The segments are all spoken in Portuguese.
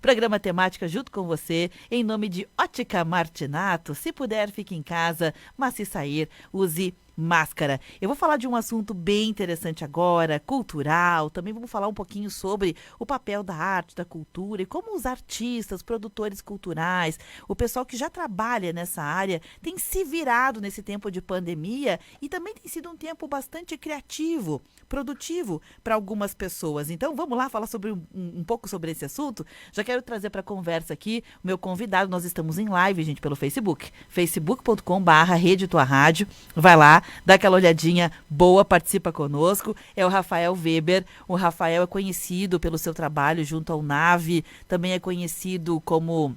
Programa Temática junto com você, em nome de Ótica Martinato. Se puder, fique em casa, mas se sair, use máscara. Eu vou falar de um assunto bem interessante agora, cultural. Também vamos falar um pouquinho sobre o papel da arte, da cultura e como os artistas, produtores culturais, o pessoal que já trabalha nessa área tem se virado nesse tempo de pandemia e também tem sido um tempo bastante criativo, produtivo para algumas pessoas. Então vamos lá falar sobre um pouco sobre esse assunto. Já quero trazer para a conversa aqui o meu convidado. Nós estamos em live, gente, pelo Facebook, facebook.com/Rede Tua Rádio. Vai lá, dá aquela olhadinha boa, participa conosco. É o Rafael Weber. O Rafael é conhecido pelo seu trabalho junto ao Nave, também é conhecido como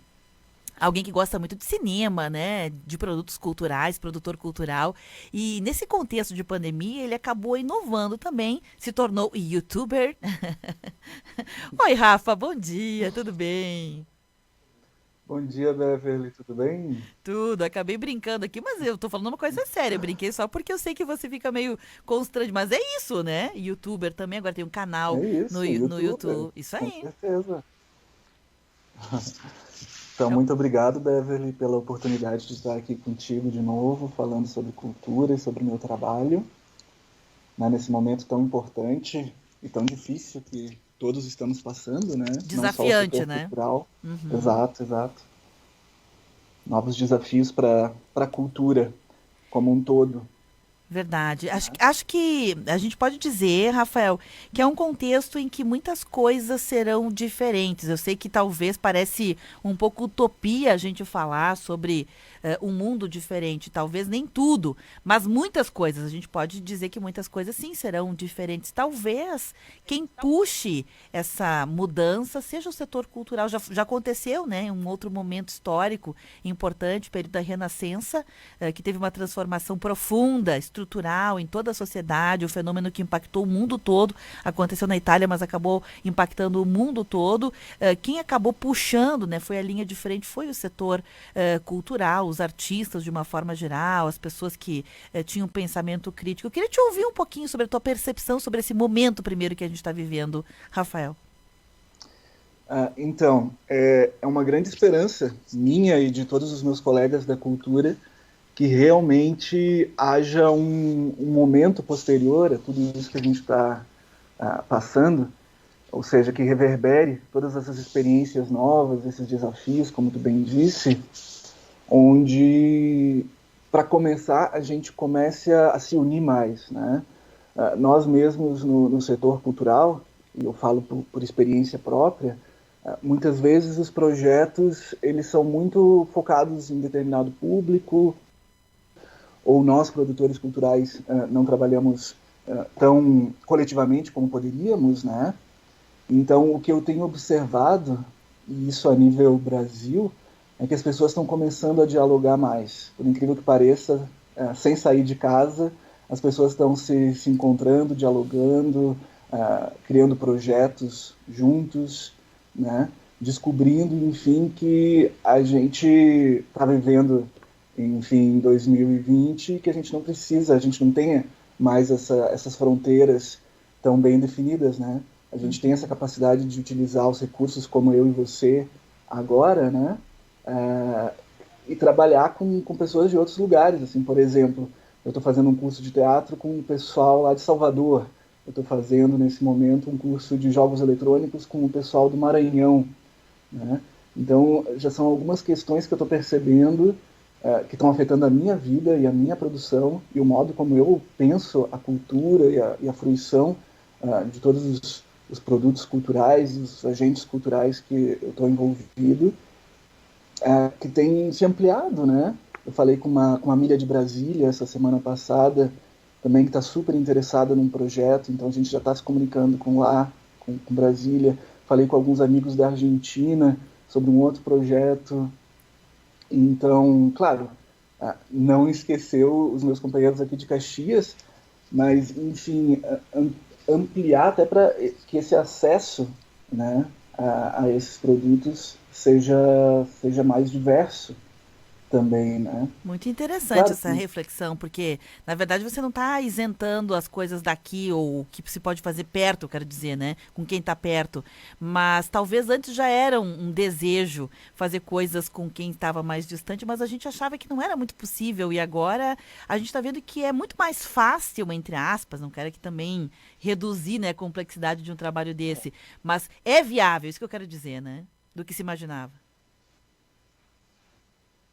alguém que gosta muito de cinema, né? De produtos culturais, produtor cultural. E nesse contexto de pandemia, ele acabou inovando também, se tornou youtuber. Oi, Rafa, bom dia, tudo bem? Bom dia, Beverly, tudo bem? Tudo, acabei brincando aqui, mas eu tô falando uma coisa séria. Eu brinquei só porque eu sei que você fica meio constrange, mas é isso, né? Youtuber também, agora tem um canal É isso, no youtuber, YouTube. Isso com aí. certeza. Então, Então, muito obrigado, Beverly, pela oportunidade de estar aqui contigo de novo, falando sobre cultura e sobre o meu trabalho, né, nesse momento tão importante e tão difícil que todos estamos passando, né? Não só o desafiante, setor né? cultural. Uhum. Exato, exato. Novos desafios para a cultura como um todo, Verdade. Acho, né? acho que a gente pode dizer, Rafael, que é um contexto em que muitas coisas serão diferentes. Eu sei que talvez parece um pouco utopia a gente falar sobre um mundo diferente. Talvez nem tudo, mas muitas coisas. A gente pode dizer que muitas coisas sim serão diferentes. Talvez quem puxe essa mudança seja o setor cultural. Já aconteceu, né? Em um outro momento histórico importante, período da Renascença, que teve uma transformação profunda, estrutural em toda a sociedade, um fenômeno que impactou o mundo todo, aconteceu na Itália, mas acabou impactando o mundo todo. Quem acabou puxando, né, foi a linha de frente, foi o setor cultural, os artistas de uma forma geral, as pessoas que tinham pensamento crítico. Eu queria te ouvir um pouquinho sobre a tua percepção sobre esse momento primeiro que a gente está vivendo, Rafael. Então, é uma grande esperança minha e de todos os meus colegas da cultura que realmente haja um momento posterior a tudo isso que a gente está passando, ou seja, que reverbere todas essas experiências novas, esses desafios, como tu bem disse, onde, para começar, a gente comece a se unir mais, né? Nós mesmos no setor cultural, e eu falo por experiência própria, muitas vezes os projetos eles são muito focados em determinado público, ou nós, produtores culturais, não trabalhamos tão coletivamente como poderíamos, né? Então, o que eu tenho observado, e isso a nível Brasil, é que as pessoas estão começando a dialogar mais. Por incrível que pareça, sem sair de casa, as pessoas estão se encontrando, dialogando, criando projetos juntos, né? Descobrindo, enfim, que a gente está vivendo, enfim, em 2020, que a gente não precisa, a gente não tenha mais essas fronteiras tão bem definidas, né? A gente tem essa capacidade de utilizar os recursos como eu e você agora, né? É, e trabalhar com pessoas de outros lugares, assim, por exemplo, eu estou fazendo um curso de teatro com o pessoal lá de Salvador, eu estou fazendo nesse momento um curso de jogos eletrônicos com o pessoal do Maranhão, né? Então, já são algumas questões que eu estou percebendo que estão afetando a minha vida e a minha produção e o modo como eu penso a cultura e a fruição de todos os produtos culturais, os agentes culturais que eu estou envolvido, que tem se ampliado, né? Eu falei com uma amiga de Brasília essa semana passada, também que está super interessada num projeto, então a gente já está se comunicando com lá, com Brasília. Falei com alguns amigos da Argentina sobre um outro projeto. Então, claro, não esqueceu os meus companheiros aqui de Caxias, mas, enfim, ampliar até para que esse acesso, né, a esses produtos seja mais diverso, também, né? Muito interessante Claro essa que reflexão, porque, na verdade, você não está isentando as coisas daqui ou o que se pode fazer perto, eu quero dizer, né? Com quem está perto. Mas talvez antes já era um desejo fazer coisas com quem estava mais distante, mas a gente achava que não era muito possível. E agora a gente está vendo que é muito mais fácil, entre aspas, não quero aqui também reduzir, né, a complexidade de um trabalho desse. Mas é viável, isso que eu quero dizer, né? Do que se imaginava.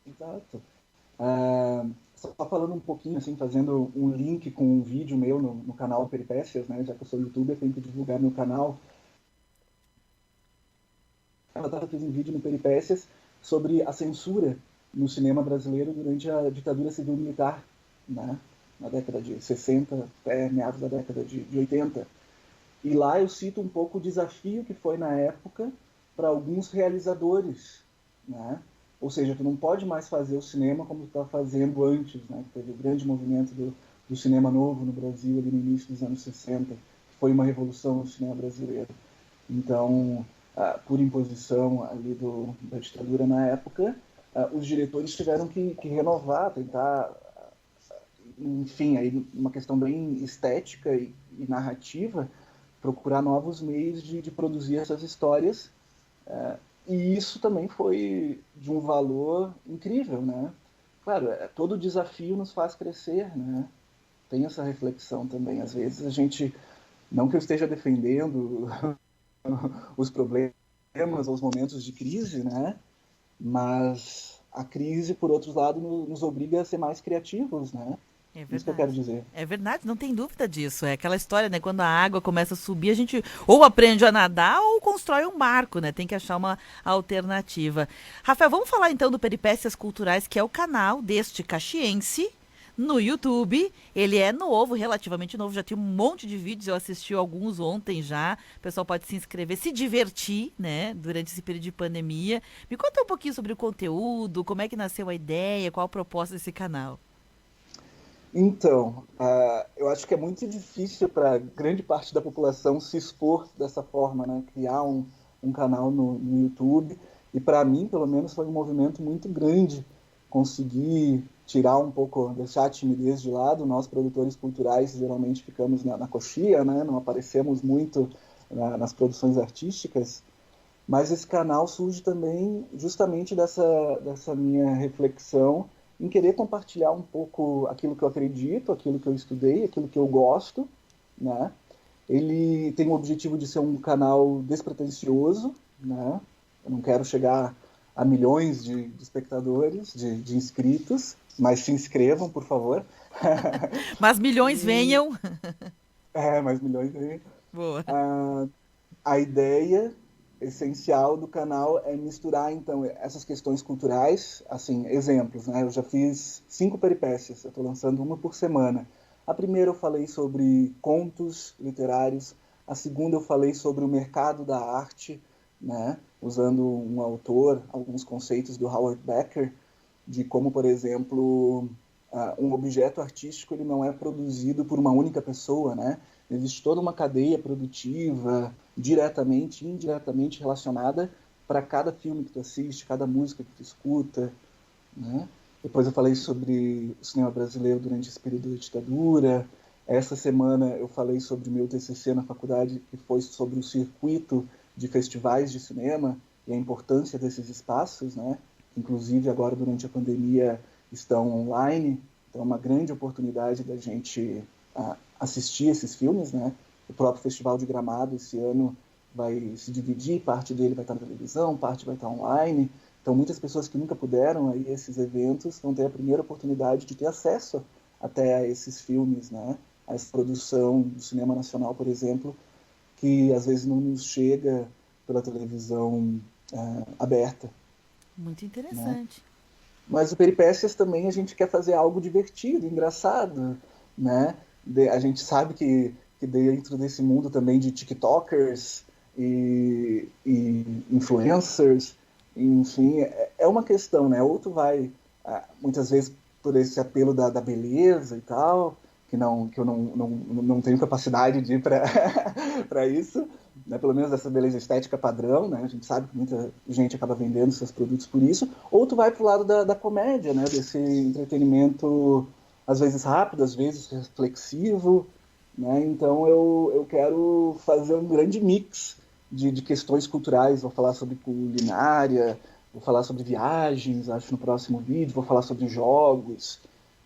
exato. Só falando um pouquinho, assim, fazendo um link com um vídeo meu no canal Peripécias, né? Já que eu sou youtuber, tenho que divulgar meu canal. Eu fiz um vídeo no Peripécias sobre a censura no cinema brasileiro durante a ditadura civil-militar, né? Na década de 60 até meados da década de 80. E lá eu cito um pouco o desafio que foi na época para alguns realizadores, né? Ou seja, tu não pode mais fazer o cinema como tu estava fazendo antes, né? Teve o grande movimento do cinema novo no Brasil ali no início dos anos 60, que foi uma revolução no cinema brasileiro. Então, por imposição ali da ditadura na época, os diretores tiveram que renovar, tentar, enfim, aí uma questão bem estética e narrativa, procurar novos meios de produzir essas histórias. E isso também foi de um valor incrível, né? Claro, todo desafio nos faz crescer, né? Tem essa reflexão também. Às vezes a gente, não que eu esteja defendendo os problemas ou os momentos de crise, né? Mas a crise, por outro lado, nos obriga a ser mais criativos, né? É Isso que eu quero verdade. dizer. É verdade, não tem dúvida disso. É aquela história, né? Quando a água começa a subir, a gente ou aprende a nadar ou constrói um barco, né? Tem que achar uma alternativa. Rafael, vamos falar então do Peripécias Culturais, que é o canal deste caxiense no YouTube. Ele é novo, relativamente novo, já tem um monte de vídeos, eu assisti alguns ontem já. O pessoal pode se inscrever, se divertir, né? Durante esse período de pandemia. Me conta um pouquinho sobre o conteúdo, como é que nasceu a ideia, qual a proposta desse canal. Então, eu acho que é muito difícil para grande parte da população se expor dessa forma, né? Criar um canal no YouTube. E para mim, pelo menos, foi um movimento muito grande conseguir tirar um pouco, deixar a timidez de lado. Nós, produtores culturais, geralmente ficamos na coxia, né? Não aparecemos muito nas produções artísticas. Mas esse canal surge também justamente dessa minha reflexão em querer compartilhar um pouco aquilo que eu acredito, aquilo que eu estudei, aquilo que eu gosto, né? Ele tem o objetivo de ser um canal despretensioso, né? Eu não quero chegar a milhões de espectadores, de inscritos, mas se inscrevam, por favor. Mas milhões E, venham. mais milhões aí. Boa. A ideia essencial do canal é misturar, então, essas questões culturais, assim, exemplos, né? Eu já fiz 5 peripécias, eu estou lançando uma por semana. A primeira eu falei sobre contos literários, a segunda eu falei sobre o mercado da arte, né? Usando um autor, alguns conceitos do Howard Becker, de como, por exemplo, um objeto artístico ele não é produzido por uma única pessoa, né? Existe toda uma cadeia produtiva, diretamente e indiretamente relacionada para cada filme que tu assiste, cada música que tu escuta, né? Depois eu falei sobre o cinema brasileiro durante esse período da ditadura. Essa semana eu falei sobre o meu TCC na faculdade, que foi sobre o circuito de festivais de cinema e a importância desses espaços, né? Inclusive agora durante a pandemia estão online, então é uma grande oportunidade da gente assistir esses filmes, né? O próprio Festival de Gramado esse ano vai se dividir, parte dele vai estar na televisão, parte vai estar online. Então muitas pessoas que nunca puderam a esses eventos vão ter a primeira oportunidade de ter acesso até a esses filmes, né? A essa produção do cinema nacional, por exemplo, que às vezes não nos chega pela televisão aberta, Muito né? interessante. Mas o Peripécias também a gente quer fazer algo divertido, engraçado, né? A gente sabe que dentro desse mundo também de TikTokers e influencers, enfim, é uma questão, né? Ou tu vai, muitas vezes, por esse apelo da beleza e tal, que eu não tenho capacidade de ir para para isso, né, pelo menos dessa beleza estética padrão, né, a gente sabe que muita gente acaba vendendo seus produtos por isso, ou tu vai pro lado da comédia, né, desse entretenimento às vezes rápido, às vezes reflexivo, né, então eu quero fazer um grande mix de questões culturais, vou falar sobre culinária, vou falar sobre viagens, acho no próximo vídeo, vou falar sobre jogos.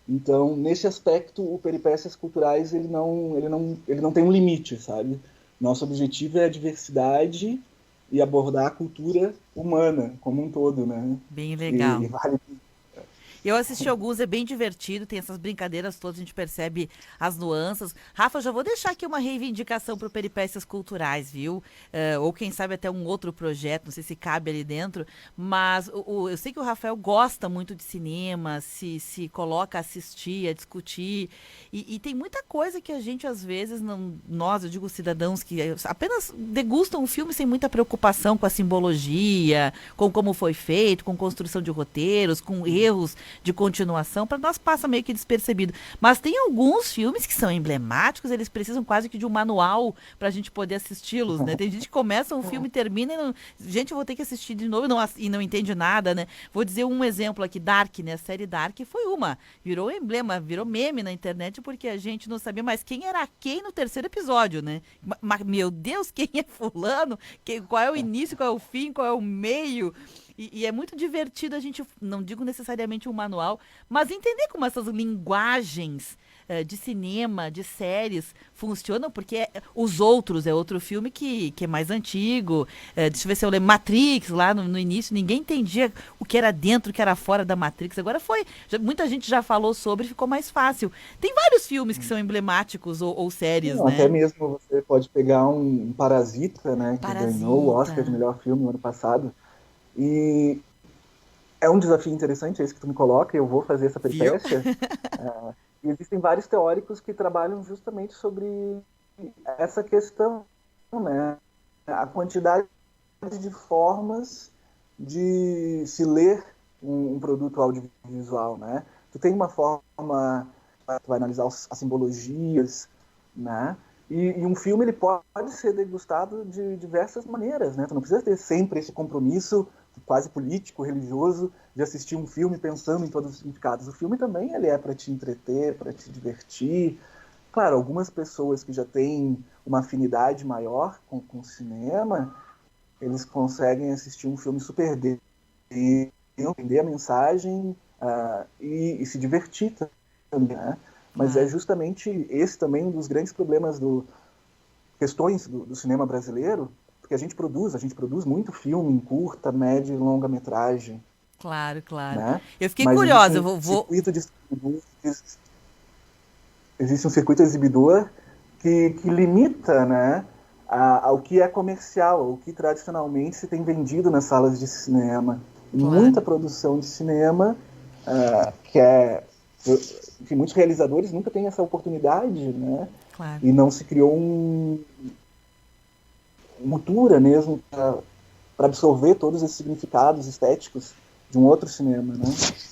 Então, nesse aspecto, o Peripécias Culturais ele não tem um limite, sabe? Nosso objetivo é a diversidade e abordar a cultura humana como um todo, né? Bem E legal. vale. Eu assisti alguns, é bem divertido, tem essas brincadeiras todas, a gente percebe as nuances. Rafa, eu já vou deixar aqui uma reivindicação para Peripécias Culturais, viu? Ou quem sabe até um outro projeto, não sei se cabe ali dentro, mas eu sei que o Rafael gosta muito de cinema, se coloca a assistir, a discutir, e tem muita coisa que a gente às vezes, não, nós, eu digo cidadãos que apenas degustam um filme sem muita preocupação com a simbologia, com como foi feito, com construção de roteiros, com erros de continuação, para nós passa meio que despercebido. Mas tem alguns filmes que são emblemáticos, eles precisam quase que de um manual para a gente poder assisti-los, né? Tem gente que começa um filme, termina e não... Gente, eu vou ter que assistir de novo e não entende nada, né? Vou dizer um exemplo aqui, Dark, né? A série Dark foi virou emblema, virou meme na internet porque a gente não sabia mais quem era quem no terceiro episódio, né? Meu Deus, quem é fulano? Qual é o início, qual é o fim, qual é o meio? E é muito divertido a gente, não digo necessariamente um manual, mas entender como essas linguagens de cinema, de séries funcionam, porque Os Outros é outro filme que é mais antigo. Deixa eu ver se eu lembro. Matrix, lá no início, ninguém entendia o que era dentro, o que era fora da Matrix. Agora muita gente já falou sobre, ficou mais fácil. Tem vários filmes que são emblemáticos ou séries, Não, até né? mesmo você pode pegar um Parasita, né, que ganhou o Oscar de Parasita. melhor filme no ano passado. E é um desafio interessante, é isso que tu me coloca, e eu vou fazer essa Viu? peripécia. E existem vários teóricos que trabalham justamente sobre essa questão, né? A quantidade de formas de se ler um produto audiovisual, né? Tu tem uma forma, tu vai analisar as simbologias, né? E um filme ele pode ser degustado de diversas maneiras, né? Tu não precisa ter sempre esse compromisso quase político, religioso, de assistir um filme pensando em todos os significados. O filme também ele é para te entreter, para te divertir. Claro, algumas pessoas que já têm uma afinidade maior com o cinema, eles conseguem assistir um filme super bem, entender a mensagem e se divertir também, né? Mas é justamente esse também um dos grandes problemas questões do cinema brasileiro, porque a gente produz muito filme em curta, média e longa metragem, Claro, claro. né? Eu fiquei Mas existe curiosa, um eu vou... circuito distribuidor, existe um circuito exibidor que limita, né, ao que é comercial, ao que tradicionalmente se tem vendido nas salas de cinema. E muita Claro, produção de cinema que muitos realizadores nunca têm essa oportunidade, né? claro. E não se criou uma cultura mesmo para absorver todos esses significados estéticos de um outro cinema, né?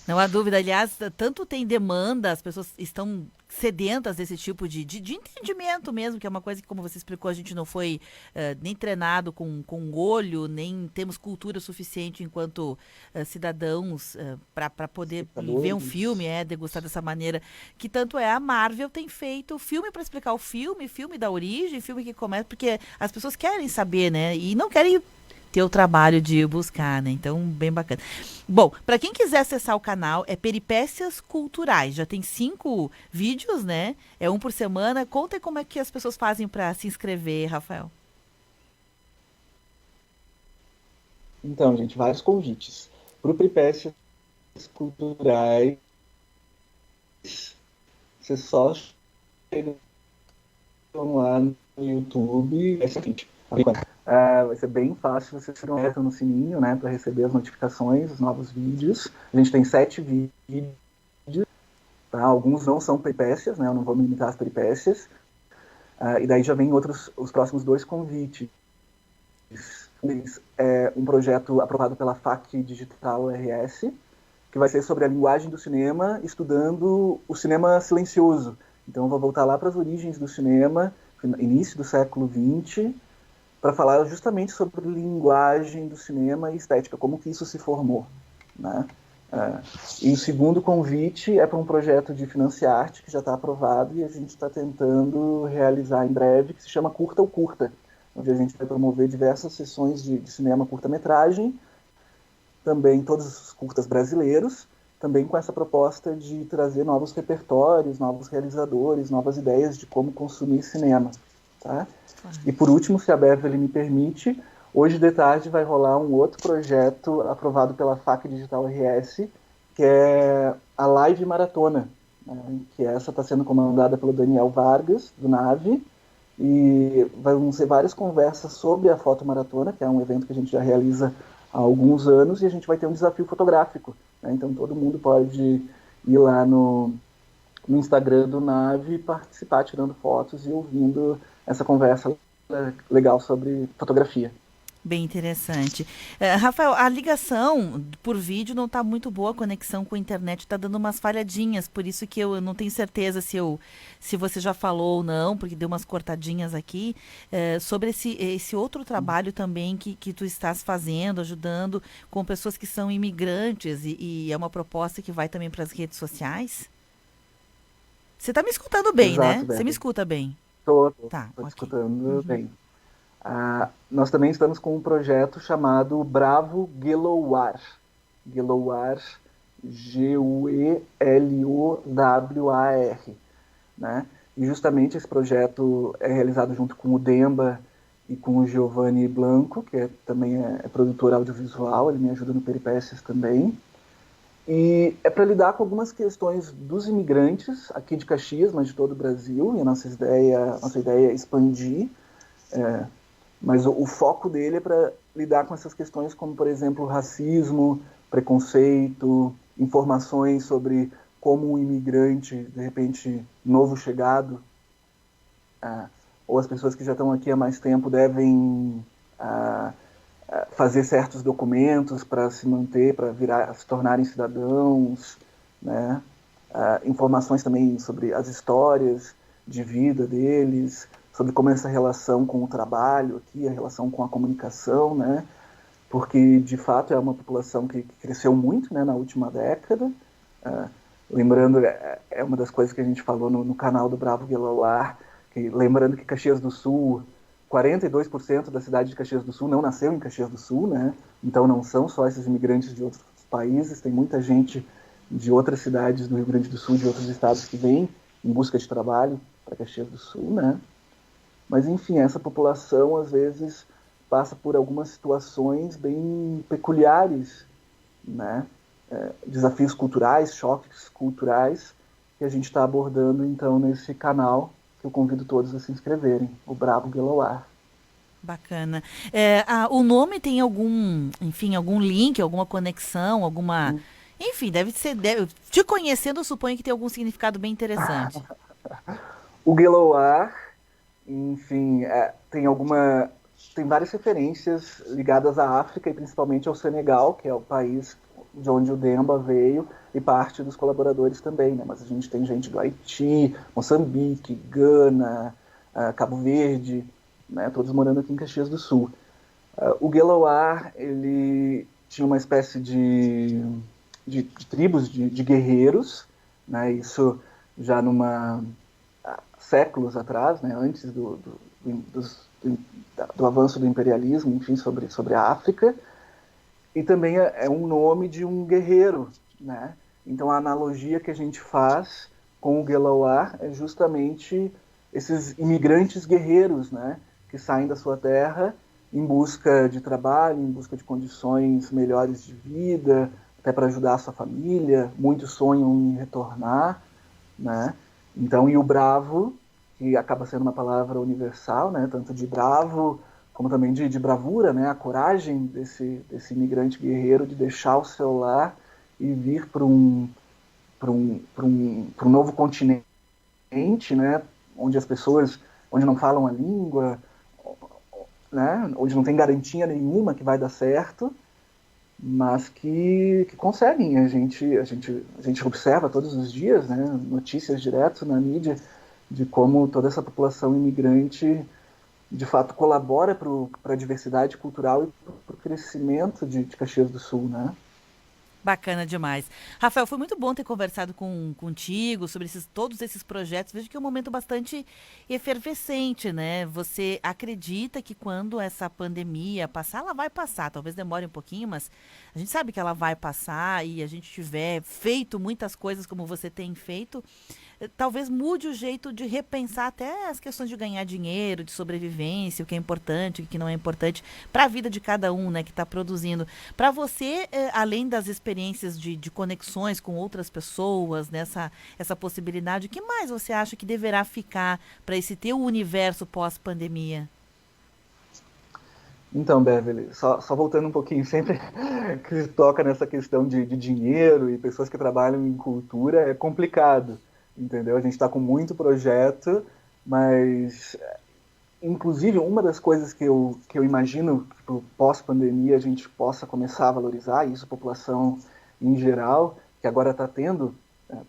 Não há dúvida. Aliás, tanto tem demanda, as pessoas estão sedentas desse tipo de entendimento mesmo, que é uma coisa que, como você explicou, a gente não foi nem treinado com olho, nem temos cultura suficiente enquanto cidadãos para poder ver um filme, Espectadores. degustar dessa maneira. Que tanto é a Marvel tem feito filme para explicar o filme da origem, filme que começa, porque as pessoas querem saber, né? E não querem ter o trabalho de ir buscar, né? Então, bem bacana. Bom, para quem quiser acessar o canal, é Peripécias Culturais. Já tem 5 vídeos, né? É um por semana. Conta aí como é que as pessoas fazem para se inscrever, Rafael. Então, gente, vários convites. Para o Peripécias Culturais, você só chega lá no YouTube. É o seguinte, vai ser bem fácil, você se aperta no sininho, né, para receber as notificações, os novos vídeos. A gente tem 7 vídeos, tá? Alguns não são peripécias, né, eu não vou me limitar às peripécias. E daí já vem os próximos 2 convites. É um projeto aprovado pela FAC Digital RS, que vai ser sobre a linguagem do cinema, estudando o cinema silencioso. Então eu vou voltar lá para as origens do cinema, início do século XX, para falar justamente sobre linguagem do cinema e estética, como que isso se formou, né? É, e o segundo convite é para um projeto de Financiarte que já está aprovado e a gente está tentando realizar em breve, que se chama Curta ou Curta, onde a gente vai promover diversas sessões de cinema curta-metragem, também todos os curtas brasileiros, também com essa proposta de trazer novos repertórios, novos realizadores, novas ideias de como consumir cinema. Tá? Claro. E por último, se a Beverly me permite, hoje de tarde vai rolar um outro projeto aprovado pela FAC Digital RS, que é a Live Maratona, né? Que essa está sendo comandada pelo Daniel Vargas, do Nave, e vão ser várias conversas sobre a fotomaratona, que é um evento que a gente já realiza há alguns anos, e a gente vai ter um desafio fotográfico, né? Então todo mundo pode ir lá no Instagram do Nave, participar tirando fotos e ouvindo essa conversa legal sobre fotografia. Bem interessante. Rafael, a ligação por vídeo não está muito boa, a conexão com a internet está dando umas falhadinhas, por isso que eu não tenho certeza se você já falou ou não, porque deu umas cortadinhas aqui, sobre esse outro trabalho também que tu estás fazendo, ajudando com pessoas que são imigrantes e é uma proposta que vai também para as redes sociais. Você está me escutando bem, Exato, né? Você me Beto. escuta bem. Estou Tá, te ok. escutando Uhum. bem. Nós também estamos com um projeto chamado Bravo Guelowar. Guelowar, Guelowar, né? E justamente esse projeto é realizado junto com o Demba e com o Giovanni Blanco, que também é produtor audiovisual, ele me ajuda no Peripécias também. E é para lidar com algumas questões dos imigrantes aqui de Caxias, mas de todo o Brasil, e a nossa ideia é expandir, mas o foco dele é para lidar com essas questões como, por exemplo, racismo, preconceito, informações sobre como um imigrante, de repente, novo chegado, ou as pessoas que já estão aqui há mais tempo devem fazer certos documentos para se manter, para se tornarem cidadãos, né? Informações também sobre as histórias de vida deles, sobre como é essa relação com o trabalho aqui, a relação com a comunicação, né? Porque de fato é uma população que cresceu muito, né, na última década. Uh, lembrando, é uma das coisas que a gente falou no canal do Bravo Guelowar, lembrando que Caxias do Sul, 42% da cidade de Caxias do Sul não nasceu em Caxias do Sul, né? Então não são só esses imigrantes de outros países, tem muita gente de outras cidades do Rio Grande do Sul, de outros estados que vêm em busca de trabalho para Caxias do Sul, né? Mas enfim, essa população às vezes passa por algumas situações bem peculiares, né? Desafios culturais, choques culturais, que a gente está abordando então nesse canal, que eu convido todos a se inscreverem, o Bravo Guelowar. Bacana. O nome tem algum, enfim, algum link, alguma conexão, alguma. Enfim, deve ser. Te conhecendo, eu suponho que tem algum significado bem interessante. O Guelowar, enfim, tem várias referências ligadas à África e principalmente ao Senegal, que é o país de onde o Demba veio, e parte dos colaboradores também, né? Mas a gente tem gente do Haiti, Moçambique, Gana, Cabo Verde, né? Todos morando aqui em Caxias do Sul. O Guelowar, ele tinha uma espécie de tribos de guerreiros, né? Isso já séculos atrás, né? Antes do avanço do imperialismo, enfim, sobre a África, e também é um nome de um guerreiro, né? Então a analogia que a gente faz com o Guelowar é justamente esses imigrantes guerreiros, né? Que saem da sua terra em busca de trabalho, em busca de condições melhores de vida, até para ajudar a sua família. Muitos sonham em retornar, né? Então, e o bravo, que acaba sendo uma palavra universal, né? Tanto de bravo como também de bravura, né? A coragem desse imigrante guerreiro de deixar o seu lar e vir para um novo continente, né? Onde não falam a língua, né? Onde não tem garantia nenhuma que vai dar certo, mas que conseguem. A gente observa todos os dias, né? Notícias direto na mídia de como toda essa população imigrante de fato colabora para a diversidade cultural e para o crescimento de Caxias do Sul, né? Bacana demais. Rafael, foi muito bom ter conversado contigo sobre todos esses projetos. Vejo que é um momento bastante efervescente, né? Você acredita que quando essa pandemia passar, ela vai passar. Talvez demore um pouquinho, mas a gente sabe que ela vai passar e a gente tiver feito muitas coisas como você tem feito, talvez mude o jeito de repensar até as questões de ganhar dinheiro, de sobrevivência, o que é importante, o que não é importante para a vida de cada um, né, que está produzindo. Para você, além das experiências de conexões com outras pessoas, nessa essa possibilidade, o que mais você acha que deverá ficar para esse teu universo pós-pandemia? Então, Beverly, só voltando um pouquinho, sempre que se toca nessa questão de dinheiro e pessoas que trabalham em cultura, é complicado, entendeu? A gente está com muito projeto, mas, inclusive, uma das coisas que eu imagino que pro pós-pandemia a gente possa começar a valorizar, e isso a população em geral, que agora está tendo,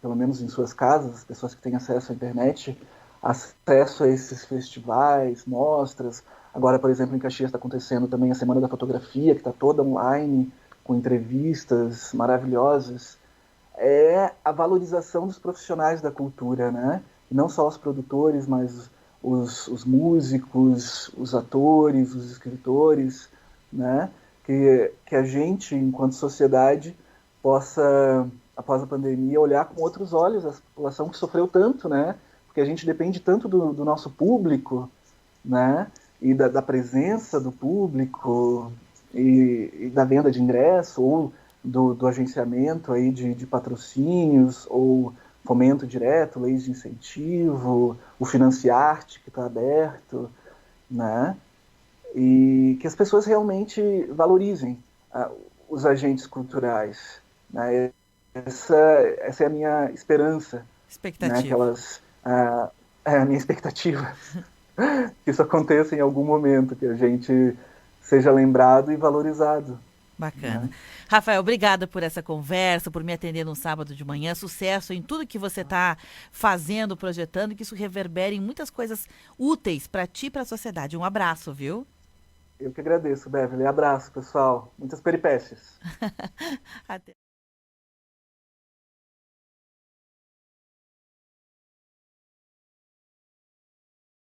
pelo menos em suas casas, as pessoas que têm acesso à internet, acesso a esses festivais, mostras. Agora, por exemplo, em Caxias está acontecendo também a Semana da Fotografia, que está toda online, com entrevistas maravilhosas. É a valorização dos profissionais da cultura, né? E não só os produtores, mas os músicos, os atores, os escritores, né? Que a gente, enquanto sociedade, possa, após a pandemia, olhar com outros olhos a população que sofreu tanto, né? Porque a gente depende tanto do nosso público, né? E da presença do público e da venda de ingresso ou do agenciamento aí de patrocínios ou fomento direto, leis de incentivo, o Financiarte que está aberto, né? E que as pessoas realmente valorizem os agentes culturais, né? Essa é a minha esperança, né? Que Expectativa. elas, é a minha expectativa, que isso aconteça em algum momento, que a gente seja lembrado e valorizado, Bacana. né? Rafael, obrigada por essa conversa, por me atender no sábado de manhã. Sucesso em tudo que você está fazendo, projetando, que isso reverbere em muitas coisas úteis para ti e para a sociedade. Um abraço, viu? Eu que agradeço, Beverly. Abraço, pessoal. Muitas peripécias. Até.